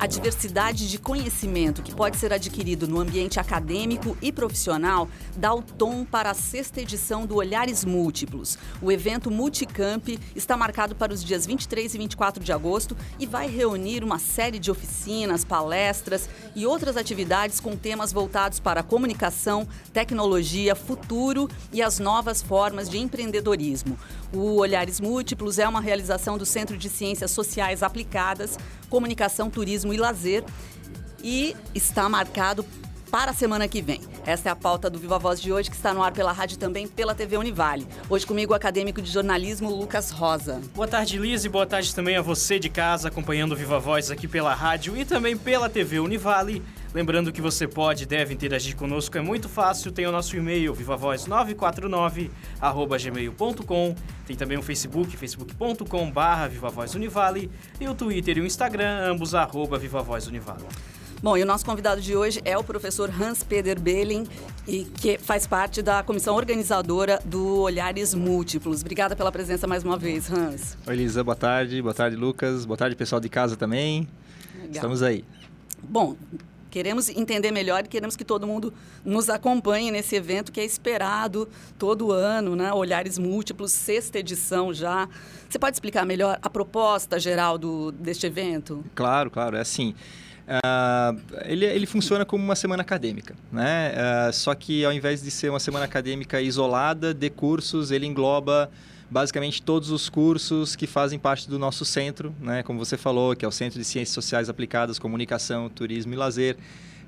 A diversidade de conhecimento que pode ser adquirido no ambiente acadêmico e profissional dá o tom para a 6ª edição do Olhares Múltiplos. O evento Multicamp está marcado para os dias 23 e 24 de agosto e vai reunir uma série de oficinas, palestras e outras atividades com temas voltados para a comunicação, tecnologia, futuro e as novas formas de empreendedorismo. O Olhares Múltiplos é uma realização do Centro de Ciências Sociais Aplicadas, Comunicação, Turismo e Lazer e está marcado para a semana que vem. Esta é a pauta do Viva Voz de hoje, que está no ar pela rádio e também pela TV Univale. Hoje comigo o acadêmico de jornalismo Lucas Rosa. Boa tarde, Liz, e boa tarde também a você de casa, acompanhando o Viva Voz aqui pela rádio e também pela TV Univale. Lembrando que você pode e deve interagir conosco, é muito fácil, tem o nosso e-mail, vivavoz949@gmail.com, tem também o Facebook, facebook.com/vivavozunivale e o Twitter e o Instagram, ambos @vivavozunivale. Bom, e o nosso convidado de hoje é o professor Hans-Peter Behling, que faz parte da comissão organizadora do Olhares Múltiplos. Obrigada pela presença mais uma vez, Hans. Oi, Lisa, boa tarde, Lucas, boa tarde pessoal de casa também. Legal. Estamos aí. Bom, queremos entender melhor e queremos que todo mundo nos acompanhe nesse evento que é esperado todo ano, né? Olhares Múltiplos, 6ª edição já. Você pode explicar melhor a proposta geral deste evento? Claro, é assim. Ele funciona como uma semana acadêmica, né? Só que ao invés de ser uma semana acadêmica isolada de cursos, ele engloba basicamente todos os cursos que fazem parte do nosso centro, né? Como você falou, que é o Centro de Ciências Sociais Aplicadas, Comunicação, Turismo e Lazer,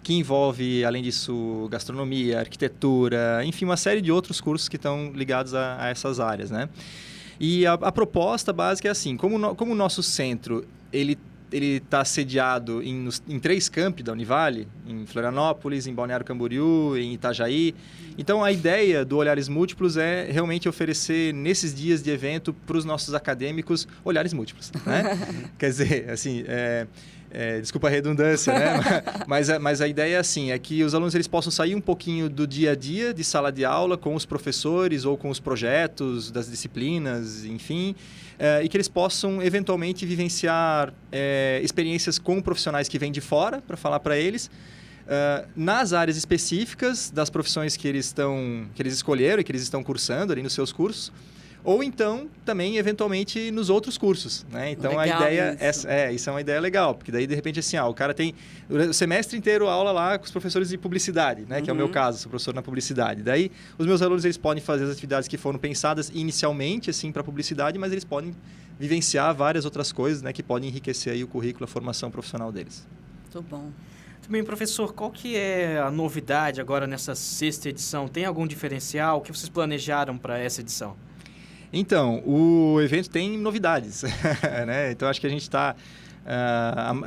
que envolve, além disso, gastronomia, arquitetura, enfim, uma série de outros cursos que estão ligados a essas áreas, né? E a proposta básica é assim, como o nosso centro, ele está sediado em 3 campi da Univale, em Florianópolis, em Balneário Camboriú, em Itajaí. Então, a ideia do Olhares Múltiplos é realmente oferecer, nesses dias de evento, para os nossos acadêmicos, olhares múltiplos, né? Quer dizer, assim, desculpa a redundância, né? Mas a ideia é que os alunos eles possam sair um pouquinho do dia a dia, de sala de aula, com os professores ou com os projetos das disciplinas, enfim, e que eles possam, eventualmente, vivenciar experiências com profissionais que vêm de fora, para falar para eles, nas áreas específicas das profissões que eles escolheram e que eles estão cursando ali nos seus cursos, ou então também, eventualmente, nos outros cursos, né? Então, legal, a ideia isso é uma ideia legal, porque daí, de repente, assim, o cara tem o semestre inteiro aula lá com os professores de publicidade, né? Que é o meu caso, sou professor na publicidade. Daí, os meus alunos, eles podem fazer as atividades que foram pensadas inicialmente, assim, para publicidade, mas eles podem vivenciar várias outras coisas, né? Que podem enriquecer aí o currículo, a formação profissional deles. Muito bom. Também, professor, qual que é a novidade agora nessa 6ª edição? Tem algum diferencial? O que vocês planejaram para essa edição? Então, o evento tem novidades, né? Então, acho que a gente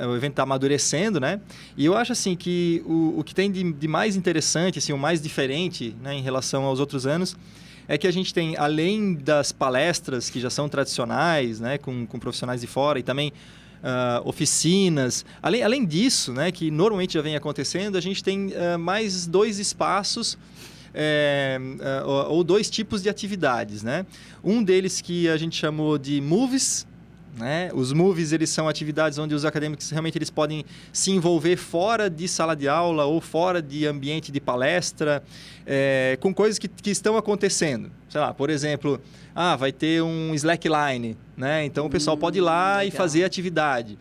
o evento está amadurecendo, né? E eu acho, assim, que o que tem de mais interessante, assim, o mais diferente, né, em relação aos outros anos, é que a gente tem, além das palestras que já são tradicionais, né, com profissionais de fora e também oficinas, além disso, né, que normalmente já vem acontecendo, a gente tem mais 2 espaços ou 2 tipos de atividades, né? Um deles que a gente chamou de movies, né? Os movies, eles são atividades onde os acadêmicos realmente eles podem se envolver fora de sala de aula ou fora de ambiente de palestra, com coisas que estão acontecendo. Sei lá, por exemplo, vai ter um slackline, né? Então o pessoal pode ir lá legal. E fazer atividade.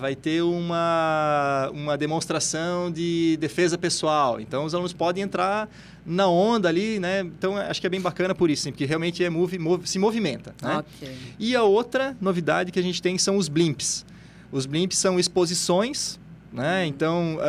Vai ter uma demonstração de defesa pessoal. Então, os alunos podem entrar na onda ali, né? Então, acho que é bem bacana por isso, porque realmente se movimenta, né? Okay. E a outra novidade que a gente tem são os blimps. Os blimps são exposições, né? Então,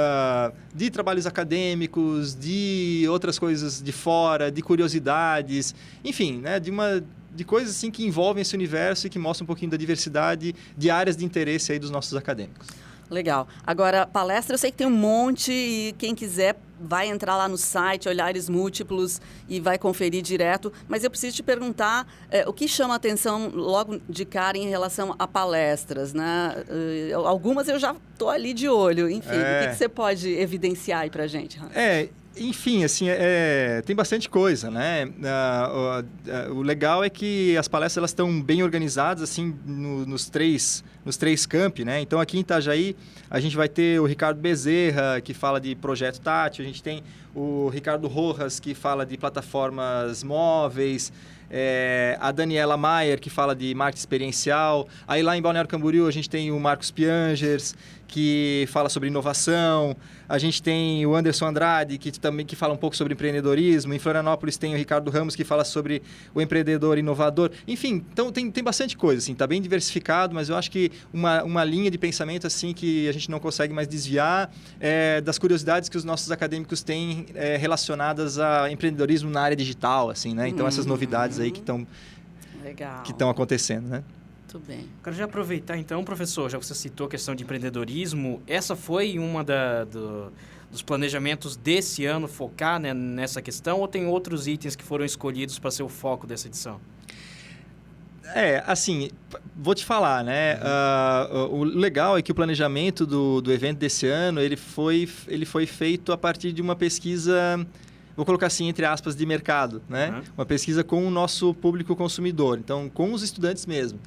de trabalhos acadêmicos, de outras coisas de fora, de curiosidades, enfim, né? De coisas assim que envolvem esse universo e que mostram um pouquinho da diversidade de áreas de interesse aí dos nossos acadêmicos. Legal. Agora, palestra, eu sei que tem um monte e quem quiser vai entrar lá no site Olhares Múltiplos e vai conferir direto, mas eu preciso te perguntar o que chama a atenção logo de cara em relação a palestras, né? Algumas eu já estou ali de olho, enfim, o que você pode evidenciar aí pra gente, Hans? Enfim, assim, tem bastante coisa, né? O legal é que as palestras elas estão bem organizadas, assim, nos três campi, né? Então, aqui em Itajaí, a gente vai ter o Ricardo Bezerra, que fala de projeto tátil, a gente tem o Ricardo Rojas, que fala de plataformas móveis, a Daniela Maier, que fala de marketing experiencial. Aí lá em Balneário Camboriú a gente tem o Marcos Piangers, que fala sobre inovação. A gente tem o Anderson Andrade, que fala um pouco sobre empreendedorismo. Em Florianópolis tem o Ricardo Ramos, que fala sobre o empreendedor inovador. Enfim, então tem bastante coisa, assim, tá bem diversificado, mas eu acho que uma linha de pensamento assim que a gente não consegue mais desviar das curiosidades que os nossos acadêmicos têm relacionadas a empreendedorismo na área digital, assim, né? Então essas novidades aí que estão acontecendo, né? Muito bem. Quero já aproveitar então, professor, já que você citou a questão de empreendedorismo, essa foi uma dos planejamentos desse ano, focar, né, nessa questão, ou tem outros itens que foram escolhidos para ser o foco dessa edição? Assim, vou te falar, né? O legal é que o planejamento do evento desse ano, ele foi feito a partir de uma pesquisa, vou colocar assim, entre aspas, de mercado, né? Uma pesquisa com o nosso público consumidor, então, com os estudantes mesmo.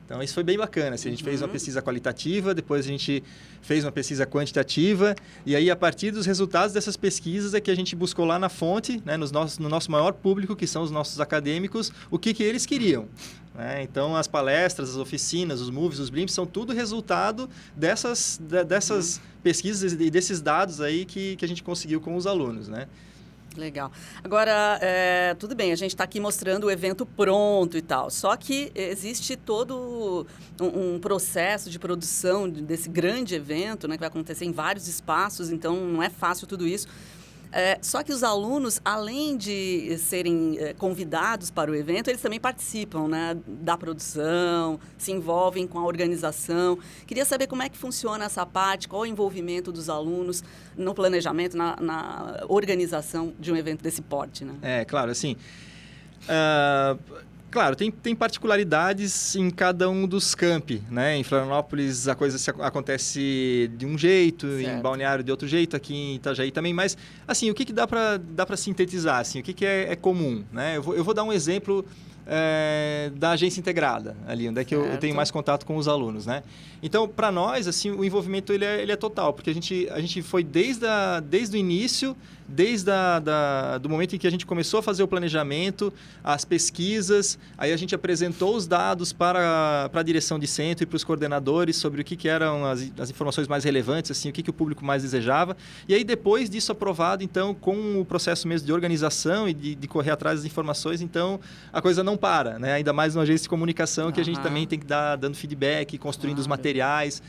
Então, isso foi bem bacana. Assim, a gente fez uma pesquisa qualitativa, depois a gente fez uma pesquisa quantitativa, e aí, a partir dos resultados dessas pesquisas, é que a gente buscou lá na fonte, né, no nosso maior público, que são os nossos acadêmicos, o que eles queriam. Né? Então, as palestras, as oficinas, os movies, os blimps, são tudo resultado dessas pesquisas e desses dados aí que a gente conseguiu com os alunos, né? Legal. Agora, tudo bem, a gente está aqui mostrando o evento pronto e tal, só que existe todo um processo de produção desse grande evento, né, que vai acontecer em vários espaços, então não é fácil tudo isso. Só que os alunos, além de serem convidados para o evento, eles também participam, né, da produção, se envolvem com a organização. Queria saber como é que funciona essa parte, qual o envolvimento dos alunos no planejamento, na organização de um evento desse porte, né? Claro, assim... Claro, tem particularidades em cada um dos campi, né? Em Florianópolis a coisa acontece de um jeito, certo. Em Balneário de outro jeito, aqui em Itajaí também. Mas, assim, o que dá para sintetizar? Assim, o que é comum, né? Eu vou dar um exemplo da agência integrada, ali, onde é que eu tenho mais contato com os alunos, né? Então, para nós, assim, o envolvimento ele é total, porque a gente foi desde o início, do momento em que a gente começou a fazer o planejamento, as pesquisas, aí a gente apresentou os dados para a direção de centro e para os coordenadores sobre o que eram as informações mais relevantes, assim, o que o público mais desejava, e aí depois disso aprovado, então, com o processo mesmo de organização e de correr atrás das informações, então, a coisa não para, né? Ainda mais numa agência de comunicação que a gente também tem que dando feedback, construindo os materiais,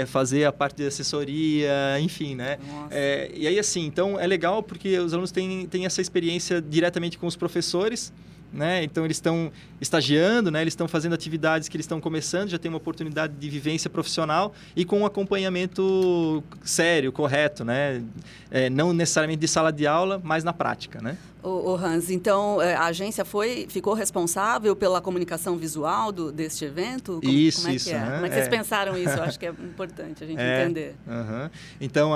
fazer a parte de assessoria, enfim, né? E aí, assim, então, é legal porque os alunos têm essa experiência diretamente com os professores, né? Então, eles estão estagiando, né? Eles estão fazendo atividades que eles estão começando, já tem uma oportunidade de vivência profissional e com um acompanhamento sério, correto, né? Não necessariamente de sala de aula, mas na prática, né? O Hans, então a agência ficou responsável pela comunicação visual deste evento? Como é que é? Né? Como é que vocês pensaram isso? Eu acho que é importante a gente entender. Então,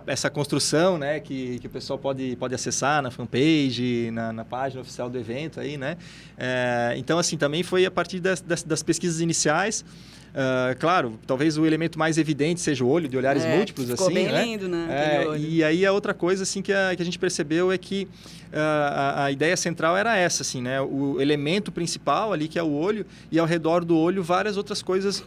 essa construção, né, que o pessoal pode acessar na fanpage, na página oficial do evento, aí, né? Então, assim, também foi a partir das pesquisas iniciais. Claro, talvez o elemento mais evidente seja o olho, de olhares múltiplos, ficou assim, bem né? lindo, né? E aí a outra coisa, assim, que a gente percebeu é que a ideia central era essa, assim, né? O elemento principal ali, que é o olho, e ao redor do olho várias outras coisas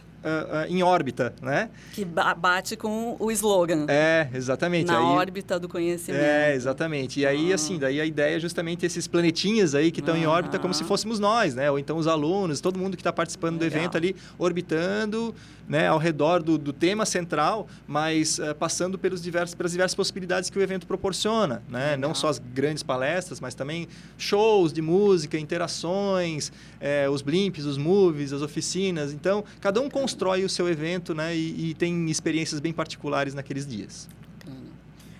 em órbita, né? Que bate com o slogan. Exatamente. Na órbita do conhecimento. Exatamente. E aí, assim, daí a ideia é justamente esses planetinhas aí que estão em órbita como se fôssemos nós, né? Ou então os alunos, todo mundo que está participando do evento ali, orbitando, né, ao redor do tema central, mas passando pelas diversas possibilidades que o evento proporciona, né? Não só as grandes palestras, mas também shows de música, interações, os blimps, os movies, as oficinas. Então, cada um constrói o seu evento, né, e tem experiências bem particulares naqueles dias.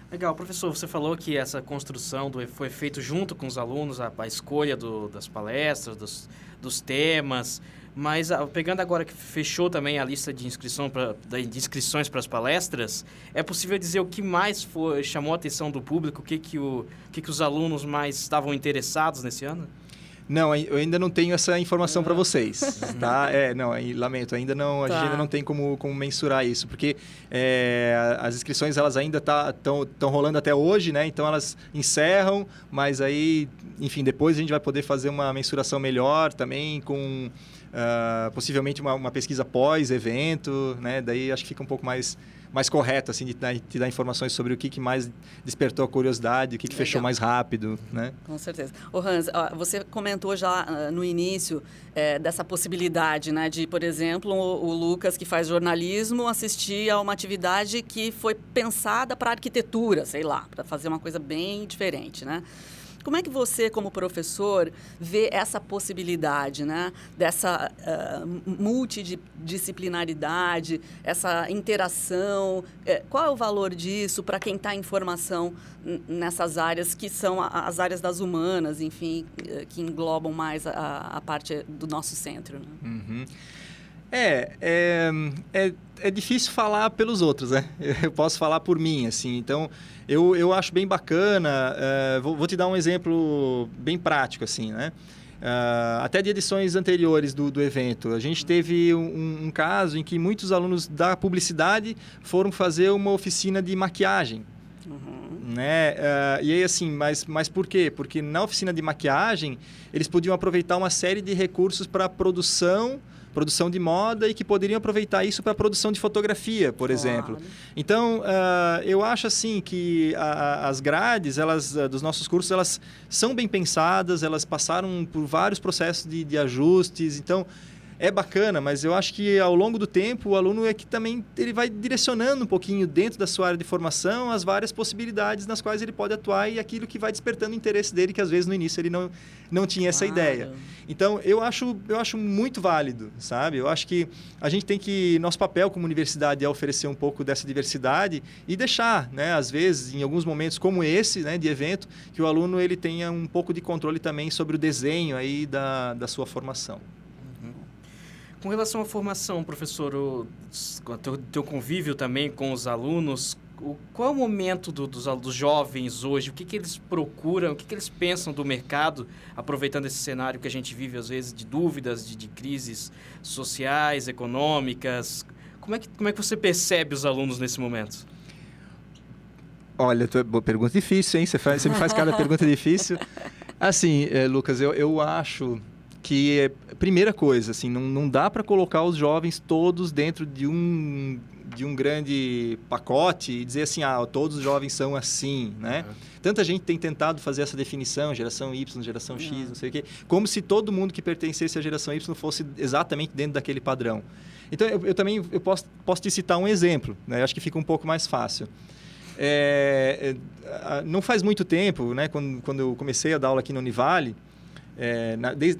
Legal. Professor, você falou que essa construção foi feita junto com os alunos, a escolha das palestras, dos temas, Mas pegando agora que fechou também a lista de inscrições para as palestras, é possível dizer o que mais chamou a atenção do público? O que os alunos mais estavam interessados nesse ano? Não, eu ainda não tenho essa informação para vocês, tá? Lamento, ainda não, a gente ainda não tem como mensurar isso, porque as inscrições elas ainda estão rolando até hoje, né? Então elas encerram, mas aí, enfim, depois a gente vai poder fazer uma mensuração melhor também com possivelmente uma pesquisa pós-evento, né? Daí acho que fica um pouco mais correto, assim, de te dar informações sobre o que mais despertou a curiosidade, o que fechou mais rápido, né? Com certeza. Ô Hans, você comentou já no início dessa possibilidade, né, de, por exemplo, o Lucas, que faz jornalismo, assistir a uma atividade que foi pensada para arquitetura, sei lá, para fazer uma coisa bem diferente, né? Como é que você, como professor, vê essa possibilidade, né? Dessa multidisciplinaridade, essa interação? Qual é o valor disso para quem está em formação nessas áreas que são as áreas das humanas, enfim, que englobam mais a parte do nosso centro? Né? Uhum. É difícil falar pelos outros, né? Eu posso falar por mim, assim. Então, eu acho bem bacana. Vou te dar um exemplo bem prático, assim, né? Até de edições anteriores do evento, a gente teve um caso em que muitos alunos da publicidade foram fazer uma oficina de maquiagem. Né? E aí, assim, mas por quê? Porque na oficina de maquiagem, eles podiam aproveitar uma série de recursos para produção de moda e que poderiam aproveitar isso para produção de fotografia, por exemplo. Então, eu acho assim que as grades dos nossos cursos, elas são bem pensadas, elas passaram por vários processos de ajustes, então é bacana, mas eu acho que ao longo do tempo o aluno que também ele vai direcionando um pouquinho dentro da sua área de formação as várias possibilidades nas quais ele pode atuar e aquilo que vai despertando o interesse dele, que às vezes no início ele não tinha essa ideia. Então, eu acho muito válido, sabe? Eu acho que a gente tem nosso papel como universidade é oferecer um pouco dessa diversidade e deixar, né, às vezes, em alguns momentos como esse, né, de evento, que o aluno ele tenha um pouco de controle também sobre o desenho aí da sua formação. Com relação à formação, professor, o teu convívio também com os alunos, qual é o momento dos jovens hoje? O que eles procuram, o que eles pensam do mercado, aproveitando esse cenário que a gente vive, às vezes, de dúvidas, de crises sociais, econômicas? Como é que você percebe os alunos nesse momento? Olha, pergunta difícil, hein? Você me faz cada pergunta difícil. Assim, Lucas, eu acho que, primeira coisa, assim, não dá para colocar os jovens todos dentro de um grande pacote e dizer assim, todos os jovens são assim, né? Tanta gente tem tentado fazer essa definição, geração Y, geração X, não sei o quê, como se todo mundo que pertencesse à geração Y fosse exatamente dentro daquele padrão. Então, eu também posso te citar um exemplo, né? Eu acho que fica um pouco mais fácil. Não faz muito tempo, né, quando eu comecei a dar aula aqui na Univale,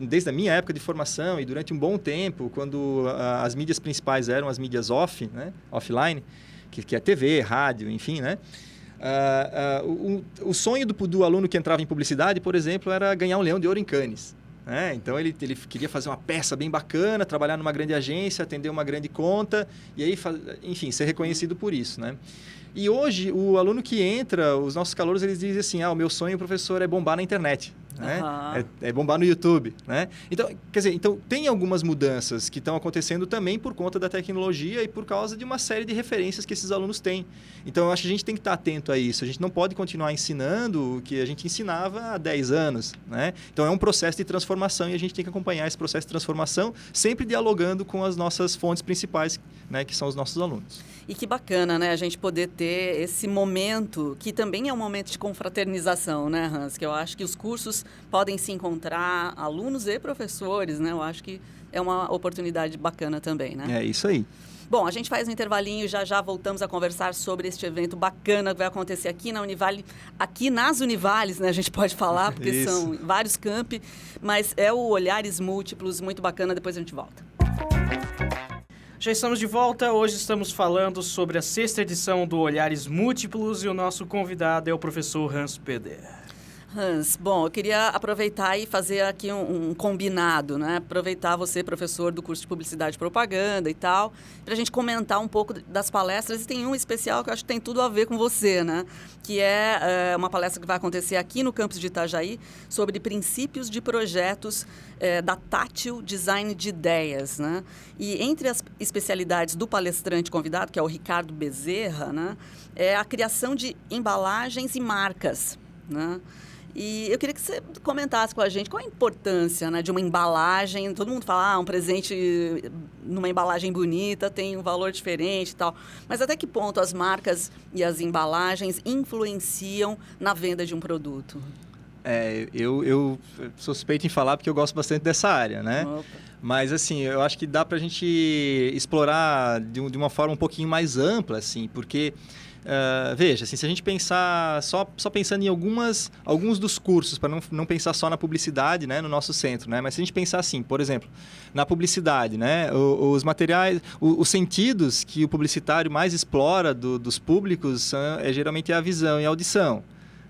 desde a minha época de formação e durante um bom tempo, quando as mídias principais eram as mídias offline, que é TV, rádio, enfim, né? O sonho do aluno que entrava em publicidade, por exemplo, era ganhar um Leão de Ouro em Cannes. Né? Então, ele queria fazer uma peça bem bacana, trabalhar numa grande agência, atender uma grande conta e aí, enfim, ser reconhecido por isso, né? E hoje, o aluno que entra, os nossos calouros, eles dizem assim, o meu sonho, professor, é bombar na internet. Né? É bombar no YouTube, né? Então, quer dizer, tem algumas mudanças que estão acontecendo também por conta da tecnologia e por causa de uma série de referências que esses alunos têm. Então, eu acho que a gente tem que estar atento a isso. A gente não pode continuar ensinando o que a gente ensinava há 10 anos, né? Então, é um processo de transformação e a gente tem que acompanhar esse processo de transformação sempre dialogando com as nossas fontes principais, né? Que são os nossos alunos. E que bacana, né? A gente poder ter esse momento, que também é um momento de confraternização, né, Hans? Que eu acho que os cursos podem se encontrar, alunos e professores, né? Eu acho que é uma oportunidade bacana também, né? É isso aí. Bom, a gente faz um intervalinho e já voltamos a conversar sobre este evento bacana que vai acontecer aqui na Univale, aqui nas Univales, né? A gente pode falar, porque são vários campi, mas é o Olhares Múltiplos, muito bacana, depois a gente volta. Já estamos de volta, hoje estamos falando sobre a 6ª edição do Olhares Múltiplos e o nosso convidado é o professor Hans Peder. Hans, bom, eu queria aproveitar e fazer aqui um combinado, né? Aproveitar você, professor do curso de Publicidade e Propaganda e tal, para a gente comentar um pouco das palestras. E tem um especial que eu acho que tem tudo a ver com você, né? Que é uma palestra que vai acontecer aqui no campus de Itajaí sobre princípios de projetos da Tátil Design de Ideias, né? E entre as especialidades do palestrante convidado, que é o Ricardo Bezerra, né? É a criação de embalagens e marcas, né? E eu queria que você comentasse com a gente qual a importância, né, de uma embalagem. Todo mundo fala, um presente numa embalagem bonita tem um valor diferente e tal. Mas até que ponto as marcas e as embalagens influenciam na venda de um produto? Eu sou suspeito em falar porque eu gosto bastante dessa área, né? Opa. Mas, assim, eu acho que dá para a gente explorar de uma forma um pouquinho mais ampla, assim, porque... veja, assim, se a gente pensar só pensando em alguns dos cursos, para não pensar só na publicidade, né, no nosso centro, né, mas se a gente pensar assim, por exemplo, na publicidade, né, os materiais, os sentidos que o publicitário mais explora dos públicos geralmente é a visão e a audição,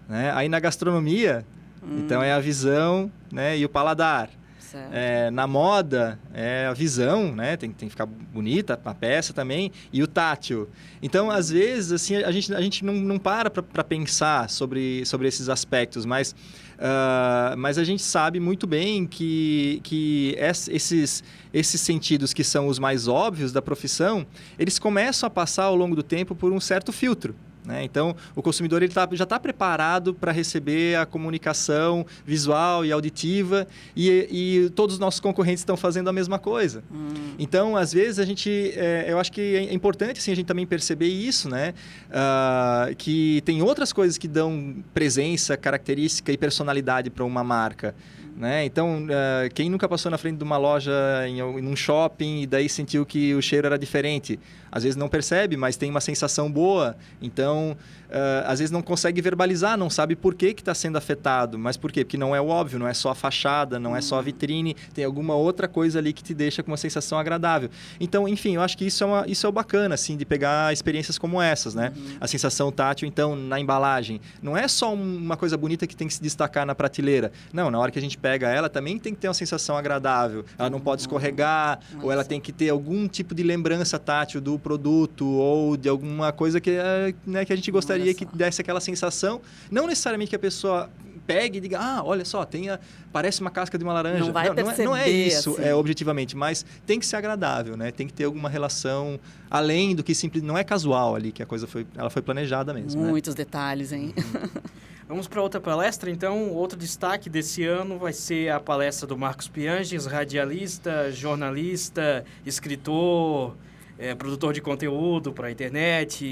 né? Aí na gastronomia, então é a visão, né, e o paladar. Na moda, é a visão, né? Tem que ficar bonita a peça também, e o tátil. Então, às vezes, assim, a gente não para pensar sobre esses aspectos, mas a gente sabe muito bem que esses sentidos que são os mais óbvios da profissão, eles começam a passar ao longo do tempo por um certo filtro. Né? Então, o consumidor ele já está preparado para receber a comunicação visual e auditiva e todos os nossos concorrentes estão fazendo a mesma coisa. Então, às vezes, eu acho que é importante assim, a gente também perceber isso, né? Que tem outras coisas que dão presença, característica e personalidade para uma marca. Né? Então, quem nunca passou na frente de uma loja em um shopping e daí sentiu que o cheiro era diferente? Às vezes não percebe, mas tem uma sensação boa. Então, às vezes não consegue verbalizar, não sabe por que está sendo afetado. Mas por quê? Porque não é o óbvio, não é só a fachada, não é só a vitrine. Tem alguma outra coisa ali que te deixa com uma sensação agradável. Então, enfim, eu acho que isso é o bacana, assim, de pegar experiências como essas, né? A sensação tátil, então, na embalagem. Não é só uma coisa bonita que tem que se destacar na prateleira. Não, na hora que a gente pega ela, também tem que ter uma sensação agradável. Ela não pode escorregar, ou ela tem que ter algum tipo de lembrança tátil do produto, ou de alguma coisa que a gente gostaria que desse aquela sensação. Não necessariamente que a pessoa pegue e diga, olha só, parece uma casca de uma laranja. Não vai perceber, não é isso, assim. Objetivamente, mas tem que ser agradável, né? Tem que ter alguma relação além do que simples, não é casual ali, que a coisa ela foi planejada mesmo. Muitos detalhes, hein? Vamos para outra palestra, então. Outro destaque desse ano vai ser a palestra do Marcos Pianges, radialista, jornalista, escritor, produtor de conteúdo para a internet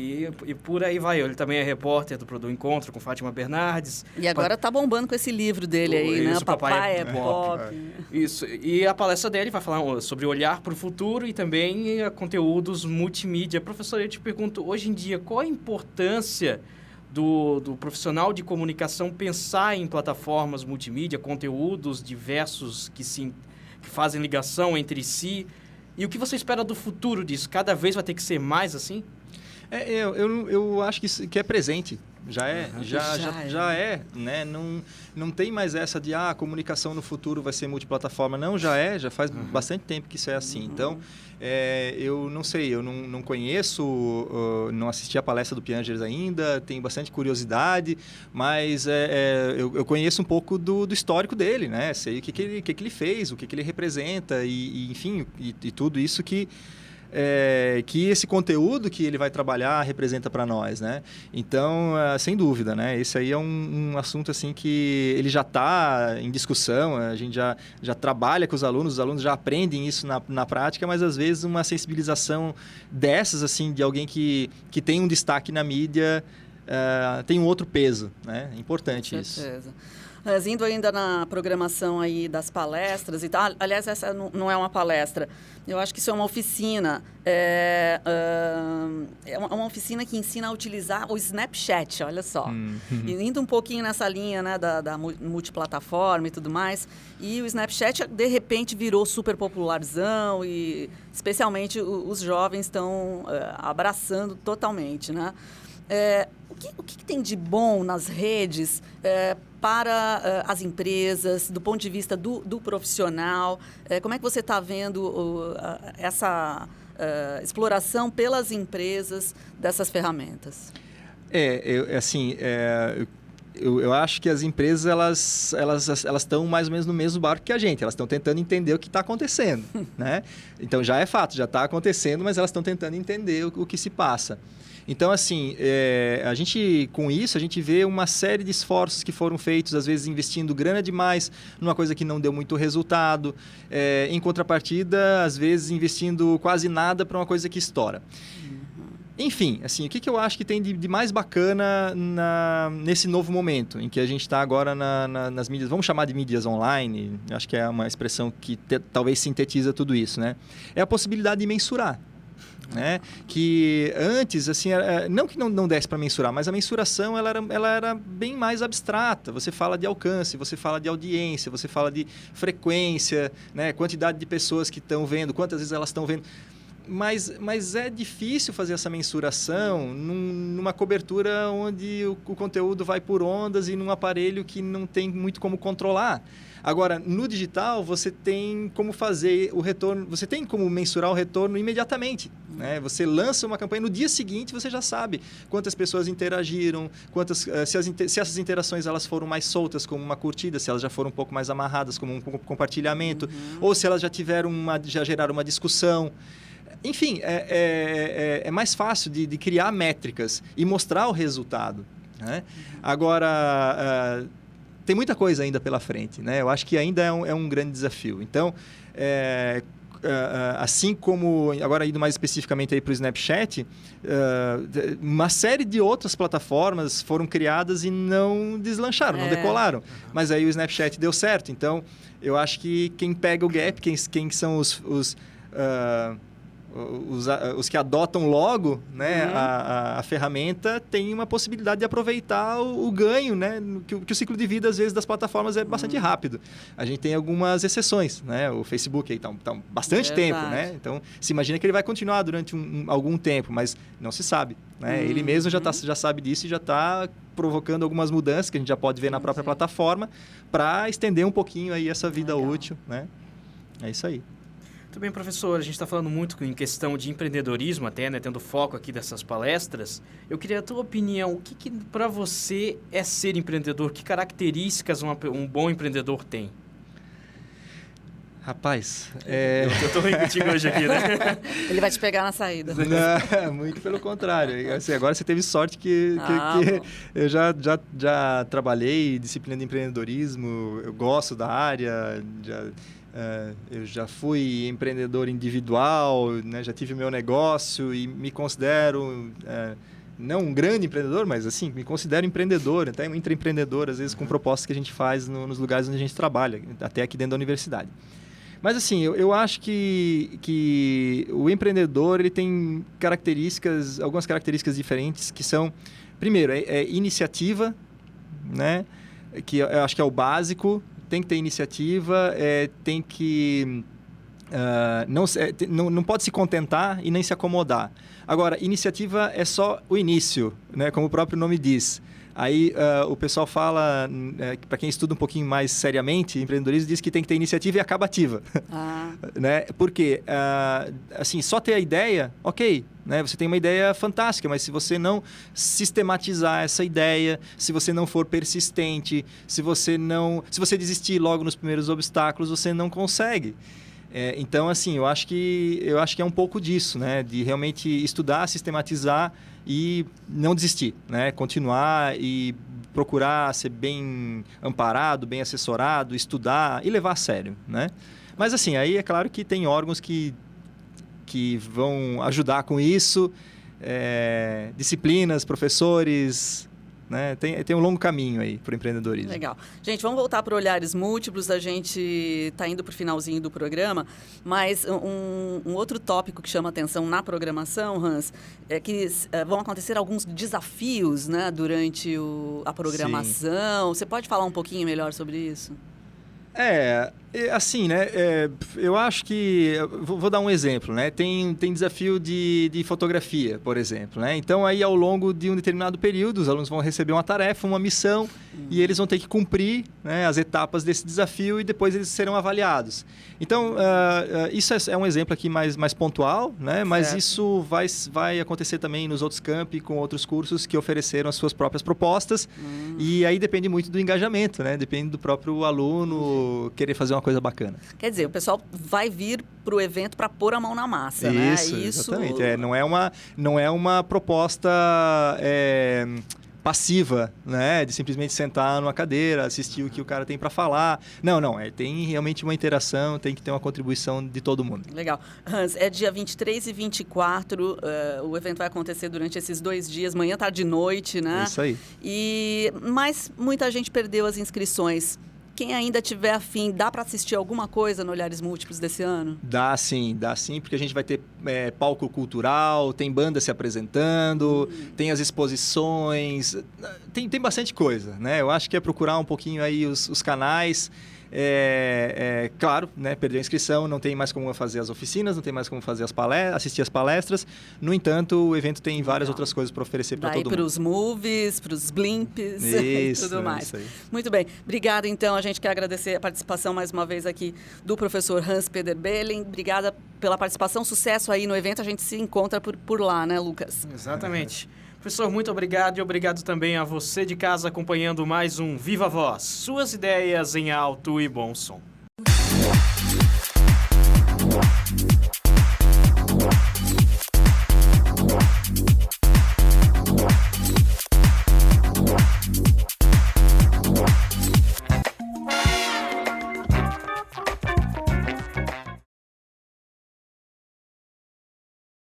e por aí vai. Ele também é repórter do Encontro com Fátima Bernardes. E agora tá bombando com esse livro dele aí, né? Papai é Pop. Isso. E a palestra dele vai falar sobre olhar para o futuro e também conteúdos multimídia. Professor, eu te pergunto, hoje em dia, qual a importância do profissional de comunicação pensar em plataformas multimídia, conteúdos diversos que fazem ligação entre si? E o que você espera do futuro disso? Cada vez vai ter que ser mais assim? Eu acho que é presente. Já é, né? Não tem mais essa de a comunicação no futuro vai ser multiplataforma. Não, já faz bastante tempo que isso é assim. Então, eu não sei, eu não conheço, não assisti a palestra do Pianges ainda, tenho bastante curiosidade, mas eu conheço um pouco do histórico dele, né? Sei o que ele fez, o que ele representa e enfim, e tudo isso que esse conteúdo que ele vai trabalhar representa para nós, né? Então, sem dúvida, né? Esse aí é um assunto assim que ele já está em discussão, a gente já trabalha com os alunos já aprendem isso na prática, mas às vezes uma sensibilização dessas, assim, de alguém que tem um destaque na mídia, tem um outro peso, né? É importante isso. Mas indo ainda na programação aí das palestras e tal, aliás, essa não é uma palestra, eu acho que isso é uma oficina, é uma oficina que ensina a utilizar o Snapchat, olha só. E indo um pouquinho nessa linha, né, da multiplataforma e tudo mais, e o Snapchat, de repente, virou super popularzão e, especialmente, os jovens estão abraçando totalmente, né? O que tem de bom nas redes para as empresas, do ponto de vista do profissional? Como é que você está vendo essa exploração pelas empresas dessas ferramentas? Eu acho que as empresas elas estão mais ou menos no mesmo barco que a gente. Elas estão tentando entender o que está acontecendo, né? Então já é fato, já está acontecendo, mas elas estão tentando entender o que se passa. Então, assim, com isso, a gente vê uma série de esforços que foram feitos, às vezes investindo grana demais numa coisa que não deu muito resultado. Em contrapartida, às vezes investindo quase nada para uma coisa que estoura. Enfim, assim, o que eu acho que tem de mais bacana nesse novo momento, em que a gente está agora nas mídias, vamos chamar de mídias online, acho que é uma expressão que talvez sintetiza tudo isso, né? É a possibilidade de mensurar. Né? Que antes, assim, não que não desse para mensurar, mas a mensuração ela era bem mais abstrata. Você fala de alcance, você fala de audiência, você fala de frequência, né? Quantidade de pessoas que estão vendo, quantas vezes elas estão vendo. Mas é difícil fazer essa mensuração numa cobertura onde o conteúdo vai por ondas e num aparelho que não tem muito como controlar. Agora, no digital, você tem como fazer o retorno, você tem como mensurar o retorno imediatamente. Né? Você lança uma campanha, no dia seguinte você já sabe quantas pessoas interagiram, se essas interações elas foram mais soltas, como uma curtida, se elas já foram um pouco mais amarradas, como um compartilhamento, ou se elas já geraram uma discussão. Enfim, é mais fácil de criar métricas e mostrar o resultado. Né? Agora, tem muita coisa ainda pela frente. Né? Eu acho que ainda é um grande desafio. Então, assim como, agora indo mais especificamente para o Snapchat, uma série de outras plataformas foram criadas e não deslancharam, não decolaram. Mas aí o Snapchat deu certo. Então, eu acho que quem pega o gap, quem são os que adotam logo, né, a ferramenta, tem uma possibilidade de aproveitar o ganho, né, que o ciclo de vida, às vezes, das plataformas é bastante rápido. A gente tem algumas exceções, né? O Facebook está bastante tempo, né? Então, se imagina que ele vai continuar durante algum tempo, mas não se sabe. Né? Ele mesmo já sabe disso e já está provocando algumas mudanças que a gente já pode ver na própria plataforma para estender um pouquinho aí essa vida útil, né? É isso aí. Muito bem, professor. A gente está falando muito em questão de empreendedorismo até, né? Tendo foco aqui dessas palestras. Eu queria a tua opinião. O que para você é ser empreendedor? Que características um bom empreendedor tem? Rapaz, Eu tô rindo contigo hoje aqui, né? Ele vai te pegar na saída. Não, muito pelo contrário. Assim, agora você teve sorte que eu já trabalhei em disciplina de empreendedorismo, eu gosto da área, eu já fui empreendedor individual, né, já tive meu negócio e me considero... não um grande empreendedor, mas assim, me considero empreendedor, até intraempreendedor, às vezes com propostas que a gente faz nos lugares onde a gente trabalha, até aqui dentro da universidade. Mas assim, eu acho que o empreendedor ele tem algumas características diferentes, que são, primeiro, iniciativa, né? Que eu acho que é o básico, tem que ter iniciativa, tem que... não pode se contentar e nem se acomodar. Agora, iniciativa é só o início, né? Como o próprio nome diz. Aí o pessoal fala, para quem estuda um pouquinho mais seriamente, empreendedorismo diz que tem que ter iniciativa e acabativa. Né? Porque, assim, só ter a ideia, ok, né? Você tem uma ideia fantástica, mas se você não sistematizar essa ideia, se você não for persistente, se você desistir logo nos primeiros obstáculos, você não consegue. Então, assim, eu acho que é um pouco disso, né? De realmente estudar, sistematizar e não desistir, né? Continuar e procurar ser bem amparado, bem assessorado, estudar e levar a sério, né? Mas, assim, aí é claro que tem órgãos que vão ajudar com isso, disciplinas, professores... Né? Tem um longo caminho aí para o empreendedorismo. Legal. Gente, vamos voltar para Olhares Múltiplos. A gente está indo para o finalzinho do programa, mas um outro tópico que chama atenção na programação, Hans, é que vão acontecer alguns desafios, né, durante a programação. Sim. Você pode falar um pouquinho melhor sobre isso? Assim, né? Eu acho que... Vou dar um exemplo, né? Tem desafio de fotografia, por exemplo, né? Então, aí, ao longo de um determinado período, os alunos vão receber uma tarefa, uma missão, e eles vão ter que cumprir, né, as etapas desse desafio e depois eles serão avaliados. Então, isso é um exemplo aqui mais pontual, né? Mas isso vai acontecer também nos outros campi, com outros cursos que ofereceram as suas próprias propostas. E aí depende muito do engajamento, né? Depende do próprio aluno querer fazer uma coisa bacana. Quer dizer, o pessoal vai vir para o evento para pôr a mão na massa, né? Isso, exatamente. Não é uma proposta passiva, né? De simplesmente sentar numa cadeira, assistir o que o cara tem para falar. Não. Tem realmente uma interação, tem que ter uma contribuição de todo mundo. Legal. Hans, é dia 23 e 24, o evento vai acontecer durante esses 2 dias, manhã, tarde e noite, né? Isso aí. Mas muita gente perdeu as inscrições. Quem ainda tiver afim, dá para assistir alguma coisa no Olhares Múltiplos desse ano? Dá sim, porque a gente vai ter palco cultural, tem banda se apresentando, tem as exposições, tem bastante coisa, né? Eu acho que é procurar um pouquinho aí os canais. Claro, né, perdeu a inscrição, não tem mais como fazer as oficinas, não tem mais como fazer assistir as palestras. No entanto, o evento tem várias outras coisas para oferecer para todo mundo. Para os movies, para os blimps e tudo mais. Isso aí. Muito bem. Obrigada, então. A gente quer agradecer a participação mais uma vez aqui do professor Hans-Peter Behling. Obrigada pela participação. Sucesso aí no evento. A gente se encontra por lá, né, Lucas? Exatamente. Professor, muito obrigado e obrigado também a você de casa acompanhando mais um Viva Voz. Suas ideias em alto e bom som.